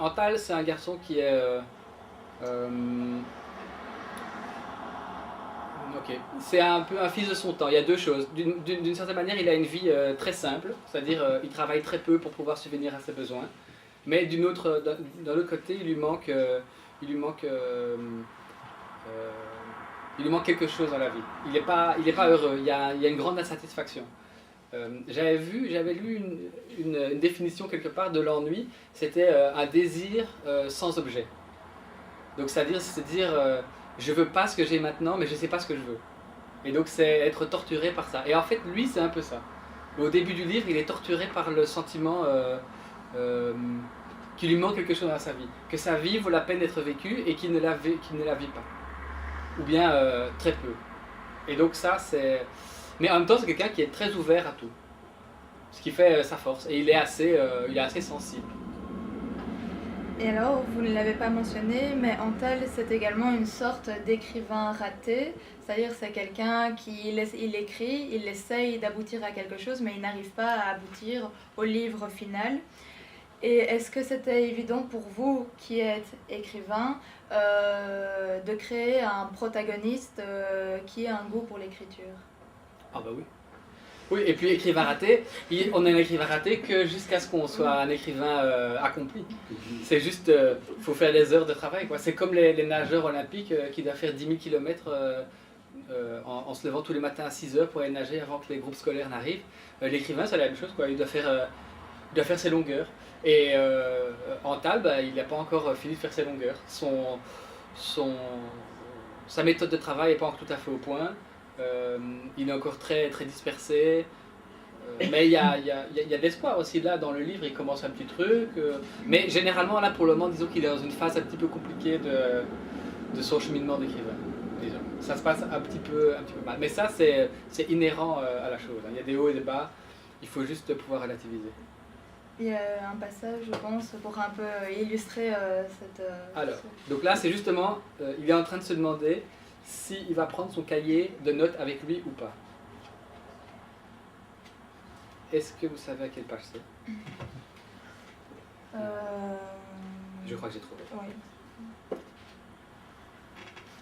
Antal, c'est un garçon qui est... ok, c'est un peu un fils de son temps. Il y a deux choses. D'une certaine manière, il a une vie très simple, c'est-à-dire il travaille très peu pour pouvoir subvenir à ses besoins. Mais d'un autre côté, il lui manque, euh, euh, il lui manque quelque chose dans la vie. Il est pas heureux. Il y a une grande insatisfaction. J'avais lu une définition quelque part de l'ennui. C'était un désir sans objet. Donc c'est dire je veux pas ce que j'ai maintenant, mais je sais pas ce que je veux. Et donc c'est être torturé par ça. Et en fait, lui, c'est un peu ça. Au début du livre, il est torturé par le sentiment euh, qu'il lui manque quelque chose dans sa vie. Que sa vie vaut la peine d'être vécue et qu'il ne la vit pas. Ou bien très peu. Et donc ça, c'est... Mais en même temps, c'est quelqu'un qui est très ouvert à tout. Ce qui fait sa force. Et il est assez sensible. Et alors, vous ne l'avez pas mentionné, mais Antal, c'est également une sorte d'écrivain raté. C'est-à-dire, c'est quelqu'un qui il écrit, il essaye d'aboutir à quelque chose, mais il n'arrive pas à aboutir au livre final. Et est-ce que c'était évident pour vous, qui êtes écrivain, de créer un protagoniste qui a un goût pour l'écriture? Ah bah oui. Oui, et puis écrivain raté, on est un écrivain raté que jusqu'à ce qu'on soit un écrivain accompli. C'est juste, faut faire des heures de travail, quoi. C'est comme les nageurs olympiques qui doivent faire 10 000 km en se levant tous les matins à 6 heures pour aller nager avant que les groupes scolaires n'arrivent. L'écrivain, c'est la même chose, quoi. Il doit faire ses longueurs. Et Antal, bah, il n'a pas encore fini de faire ses longueurs. Sa méthode de travail n'est pas encore tout à fait au point. Il est encore très, très dispersé. Mais il y a de l'espoir aussi là dans le livre, il commence un petit truc. Mais généralement là pour le moment, disons qu'il est dans une phase un petit peu compliquée de son cheminement d'écrivain. Disons. Ça se passe un petit peu mal. Mais ça c'est inhérent à la chose. Il y a des hauts et des bas, il faut juste pouvoir relativiser. Il y a un passage, je pense, pour un peu illustrer cette... Alors, donc là c'est justement, il est en train de se demander s'il va prendre son cahier de notes avec lui ou pas. Est-ce que vous savez à quelle page c'est? Je crois que j'ai trouvé. Oui.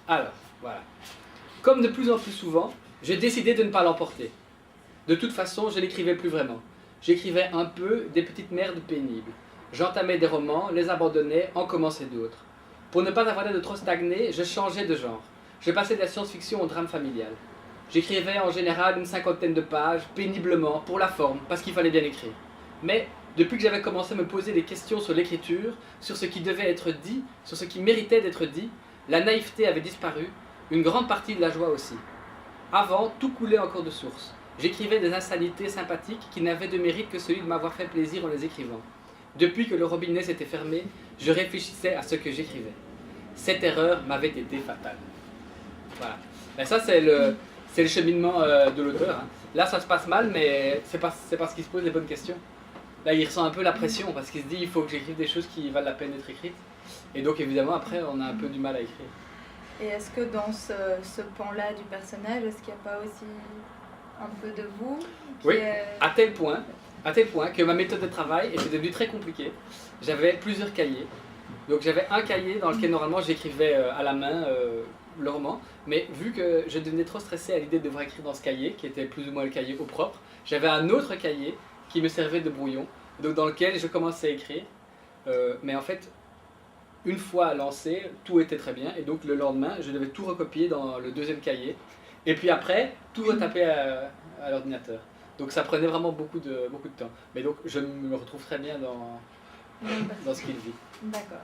Alors, voilà. Comme de plus en plus souvent, j'ai décidé de ne pas l'emporter. De toute façon, je n'écrivais plus vraiment. J'écrivais un peu des petites merdes pénibles. J'entamais des romans, les abandonnais, en commençais d'autres. Pour ne pas avoir l'air de trop stagner, je changeais de genre. Je passais de la science-fiction au drame familial. J'écrivais en général une 50aine de pages, péniblement, pour la forme, parce qu'il fallait bien écrire. Mais, depuis que j'avais commencé à me poser des questions sur l'écriture, sur ce qui devait être dit, sur ce qui méritait d'être dit, la naïveté avait disparu, une grande partie de la joie aussi. Avant, tout coulait encore de source. J'écrivais des insanités sympathiques qui n'avaient de mérite que celui de m'avoir fait plaisir en les écrivant. Depuis que le robinet s'était fermé, je réfléchissais à ce que j'écrivais. Cette erreur m'avait été fatale. Voilà. Et ça, c'est le cheminement de l'auteur. Hein. Là, ça se passe mal, mais c'est parce qu'il se pose les bonnes questions. Là, il ressent un peu la pression, parce qu'il se dit il faut que j'écrive des choses qui valent la peine d'être écrites. Et donc, évidemment, après, on a un peu du mal à écrire. Et est-ce que dans ce pan-là du personnage, est-ce qu'il n'y a pas aussi un peu de vous Oui, à tel point que ma méthode de travail était devenue très compliquée. J'avais plusieurs cahiers. Donc j'avais un cahier dans lequel normalement j'écrivais à la main le roman, mais vu que je devenais trop stressé à l'idée de devoir écrire dans ce cahier, qui était plus ou moins le cahier au propre, j'avais un autre cahier qui me servait de brouillon, donc dans lequel je commençais à écrire. Mais en fait, une fois lancé, tout était très bien, et donc le lendemain, je devais tout recopier dans le deuxième cahier, et puis après, tout retaper à l'ordinateur. Donc ça prenait vraiment beaucoup de temps. Mais donc je me retrouve très bien dans ce qu'il vit. D'accord.